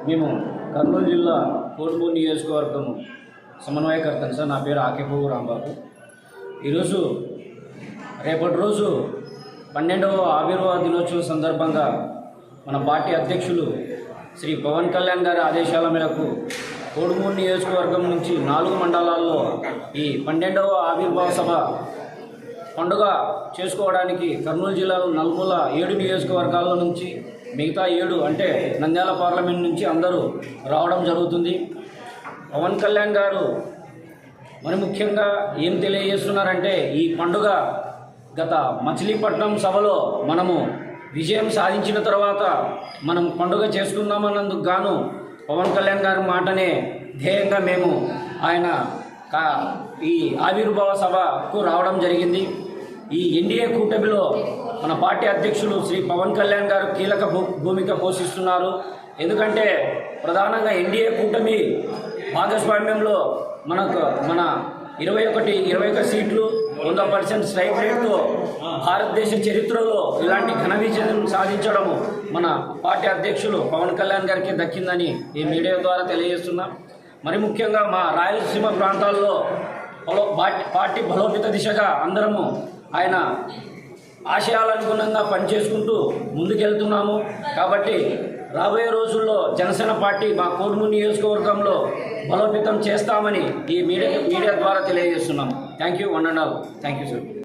మేము కర్నూలు జిల్లా కోడుమూరు నియోజకవర్గం సమన్వయకర్తను సార్. నా పేరు ఆకేపువ్వు రాంబాబు. ఈరోజు రేపటి రోజు 12వ ఆవిర్భావ దినోత్సవం సందర్భంగా మన పార్టీ అధ్యక్షులు శ్రీ పవన్ కళ్యాణ్ గారి ఆదేశాల మేరకు కోడుమూరు నియోజకవర్గం నుంచి 4 మండలాల్లో ఈ 12వ ఆవిర్భావ సభ పండుగ చేసుకోవడానికి కర్నూలు జిల్లాలో నలుమూల 7 నియోజకవర్గాల నుంచి మిగతా 7 అంటే నంద్యాల పార్లమెంట్ నుంచి అందరూ రావడం జరుగుతుంది. పవన్ కళ్యాణ్ గారు మరి ముఖ్యంగా ఏం తెలియజేస్తున్నారంటే, ఈ పండుగ గత మచిలీపట్నం సభలో మనము విజయం సాధించిన తర్వాత మనం పండుగ చేసుకుందామన్నందుకు గాను పవన్ కళ్యాణ్ గారి మాటనే ధ్యేయంగా మేము ఆయన ఈ ఆవిర్భావ సభకు రావడం జరిగింది. ఈ ఎన్డీఏ కూటమిలో మన పార్టీ అధ్యక్షులు శ్రీ పవన్ కళ్యాణ్ గారు కీలక భూమిక పోషిస్తున్నారు. ఎందుకంటే ప్రధానంగా ఎన్డీఏ కూటమి భాగస్వామ్యంలో మన 21 సీట్లు 100% స్ట్రైక్ రేట్తో భారతదేశ చరిత్రలో ఇలాంటి ఘన విజయం సాధించడము మన పార్టీ అధ్యక్షులు పవన్ కళ్యాణ్ గారికి దక్కిందని ఈ మీడియా ద్వారా తెలియజేస్తున్నాం. మరి ముఖ్యంగా మా రాయలసీమ ప్రాంతాల్లో పార్టీ బలోపేత దిశగా అందరము ఆయన ఆశయాలనుగుణంగా పనిచేసుకుంటూ ముందుకెళ్తున్నాము. కాబట్టి రాబోయే రోజుల్లో జనసేన పార్టీ మా కోడుమూరు నియోజకవర్గంలో బలోపేతం చేస్తామని ఈ మీడియా ద్వారా తెలియజేస్తున్నాం. Thank you, one and all. Thank you sir.